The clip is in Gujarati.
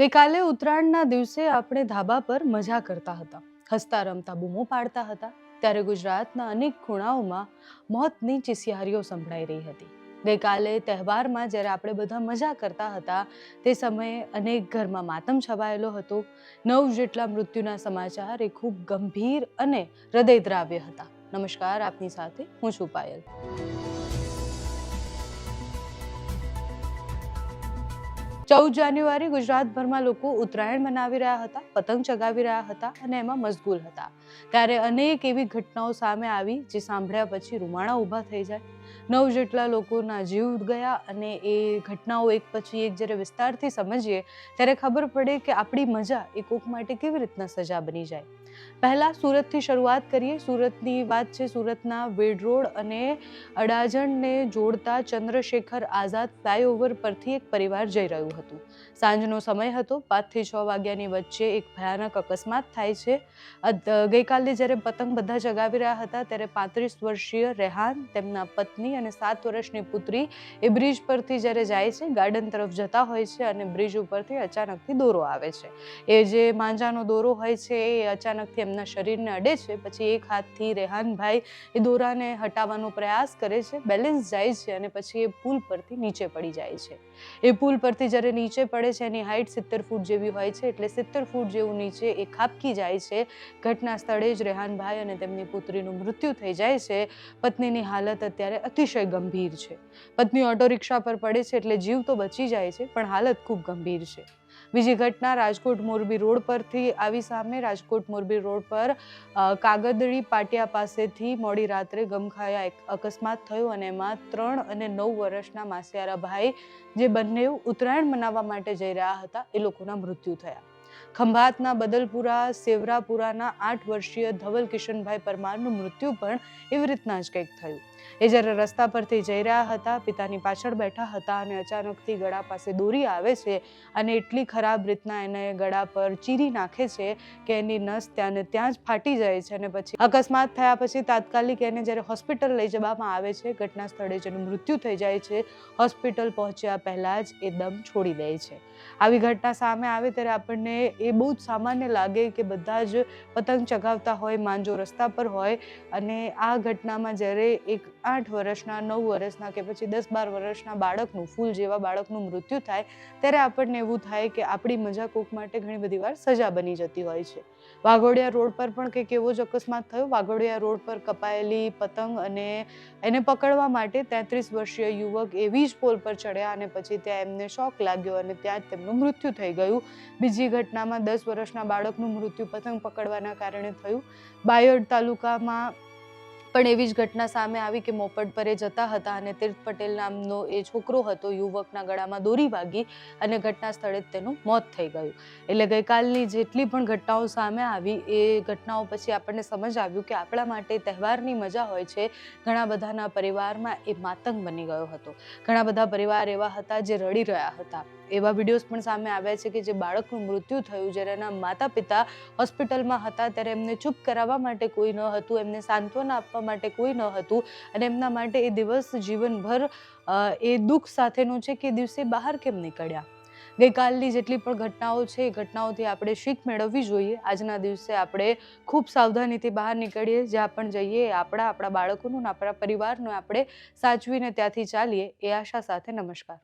ગઈકાલે ઉત્તરાયણના દિવસે આપણે ધાબા પર મજા કરતા હતા, હસતા રમતા બૂમો પાડતા હતા. ત્યારે ગુજરાતના અનેક ખૂણાઓમાં મોતની ચિસિયારીઓ સંભળાઈ રહી હતી. ગઈકાલે તહેવારમાં જ્યારે આપણે બધા મજા કરતા હતા તે સમયે અનેક ઘરમાં માતમ છવાયેલો હતો. 9 જેટલા મૃત્યુના સમાચાર એ ખૂબ ગંભીર અને હૃદયદ્રાવ્ય હતા. નમસ્કાર, આપની સાથે હું છું પાયલ. 14 જાન્યુઆરી ગુજરાતભરમાં લોકો ઉત્તરાયણ મનાવી રહ્યા હતા, પતંગ ચગાવી રહ્યા હતા અને એમાં મશગુલ હતા. ત્યારે અનેક એવી ઘટનાઓ સામે આવી જે સાંભળ્યા પછી રૂમાણા ઊભા થઈ જાય. 9 જેટલા લોકોના જીવ ગયા અને એ ઘટનાઓ એક પછી એક જ્યારે વિસ્તારથી સમજીએ ત્યારે ખબર પડે કે આપણી મજા એ કોક માટે કેવી રીતના સજા બની જાય. પહેલા સુરતથી શરૂઆત કરીએ. સુરતની વાત છે. સુરતના વેડ રોડ અને અડાજણને જોડતા ચંદ્રશેખર આઝાદ ફ્લાયઓવર પરથી એક પરિવાર જઈ રહ્યું હતું. સાંજનો સમય હતો. 5 થી 6 વાગ્યાની વચ્ચે એક ભયાનક અકસ્માત થાય છે. ગઈકાલે જ્યારે પતંગ બધા ચગાવી રહ્યા હતા ત્યારે 35 વર્ષીય રેહાન, તેમના પત્ની અને 7 વર્ષની પુત્રી એ બ્રિજ પરથી જ્યારે જાય છે, ગાર્ડન તરફ જતા હોય છે અને બ્રિજ ઉપરથી અચાનકથી દોરો આવે છે. એ જે માંજાનો દોરો હોય છે એ અચાનકથી એમના શરીરને અડે છે. પછી એક હાથથી રેહાનભાઈ એ દોરાને હટાવવાનો પ્રયાસ કરે છે, બેલેન્સ જાય છે અને પછી એ પુલ પરથી નીચે પડી જાય છે. એ પુલ પરથી જ્યારે નીચે પડે છે એની હાઇટ 70 ફૂટ જેવી હોય છે, એટલે 70 ફૂટ જેવું નીચે એ ખાબકી જાય છે. ઘટના સ્થળે જ રેહાનભાઈ અને તેમની પુત્રીનું મૃત્યુ થઈ જાય છે. પત્નીની હાલત અત્યારે અતિશય ગંભીર છે. પત્ની ઓટો રિક્ષા પર પડે છે એટલે જીવ તો બચી જાય છે પણ હાલત ખૂબ ગંભીર છે. બીજી ઘટના રાજકોટ મોરબી રોડ પરથી આવી સામે. રાજકોટ મોરબી રોડ પર કાગદડી પાટિયા પાસેથી મોડી રાત્રે ગમખાયા એક અકસ્માત થયો અને એમાં 3 અને 9 વર્ષના માસિયારા ભાઈ, જે બંને ઉત્તરાયણ મનાવવા માટે જઈ રહ્યા હતા, એ લોકોના મૃત્યુ થયા. ખંભાતના બદલપુરા સેવરાપુરાના 8 વર્ષીય ધવલ કિશનભાઈ પરમારનું મૃત્યુ પણ એવી રીતના જ કંઈક થયું. એ જ્યારે રસ્તા પરથી જઈ રહ્યા હતા, પિતાની પાછળ બેઠા હતા અને અચાનકથી ગળા પાસે દોરી આવે છે અને એટલી ખરાબ રીતના એને ગળા પર ચીરી નાખે છે કે એની નસ ત્યાં ને ત્યાં જ ફાટી જાય છે અને પછી અકસ્માત થયા પછી તાત્કાલિક એને જ્યારે હોસ્પિટલ લઈ જવામાં આવે છે, ઘટના સ્થળે જેનું મૃત્યુ થઈ જાય છે. હોસ્પિટલ પહોંચ્યા પહેલાં જ એ દમ છોડી દે છે. આવી ઘટના સામે આવે ત્યારે આપણને એ બહુ જ સામાન્ય લાગે કે બધા જ પતંગ ચગાવતા હોય, માંજો રસ્તા પર હોય અને આ ઘટનામાં જ્યારે એક 8 વર્ષના, 9 વર્ષના કે પછી 10-12 વર્ષના બાળકનું, ફૂલ જેવા બાળકનું મૃત્યુ થાય ત્યારે આપણને એવું થાય કે આપણી મજા કોક માટે ઘણી બધી વાર સજા બની જતી હોય છે. વાઘોડિયા રોડ પર પણ કંઈક એવો જ અકસ્માત થયો. વાઘોડિયા રોડ પર કપાયેલી પતંગ અને એને પકડવા માટે 33 વર્ષીય યુવક એવી જ પોલ પર ચડ્યા અને પછી ત્યાં એમને શોક લાગ્યો અને ત્યાં જ તેમનું મૃત્યુ થઈ ગયું. બીજી ઘટનામાં 10 વર્ષના બાળકનું મૃત્યુ પતંગ પકડવાના કારણે થયું. બાયડ તાલુકામાં પણ એવી જ ઘટના સામે આવી કે મોપડ પર એ જતા હતા અને તીર્થ પટેલ નામનો એ છોકરો હતો, યુવકના ગળામાં દોરી વાગી અને ઘટના સ્થળે જ તેનું મોત થઈ ગયું. એટલે ગઈકાલની જેટલી પણ ઘટનાઓ સામે આવી એ ઘટનાઓ પછી આપણને સમજ આવ્યું કે આપણા માટે તહેવારની મજા હોય છે, ઘણા બધાના પરિવારમાં એ માતંગ બની ગયો હતો. ઘણા બધા પરિવાર એવા હતા જે રડી રહ્યા હતા. એવા વિડીયોઝ પણ સામે આવ્યા છે કે જે બાળકનું મૃત્યુ થયું, જ્યારે એના માતા પિતા હોસ્પિટલમાં હતા ત્યારે એમને ચૂપ કરાવવા માટે કોઈ ન હતું, એમને સાંત્વના આપવા માટે કોઈ ન હતું અને એમના માટે એ દિવસ જીવનભર એ દુઃખ સાથેનો છે કે એ દિવસે બહાર કેમ નીકળ્યા. ગઈકાલની જેટલી પણ ઘટનાઓ છે એ ઘટનાઓથી આપણે શીખ મેળવવી જોઈએ. આજના દિવસે આપણે ખૂબ સાવધાનીથી બહાર નીકળીએ, જ્યાં પણ જઈએ આપણા બાળકોનું, આપણા પરિવારનું આપણે સાચવીને ત્યાંથી ચાલીએ, એ આશા સાથે નમસ્કાર.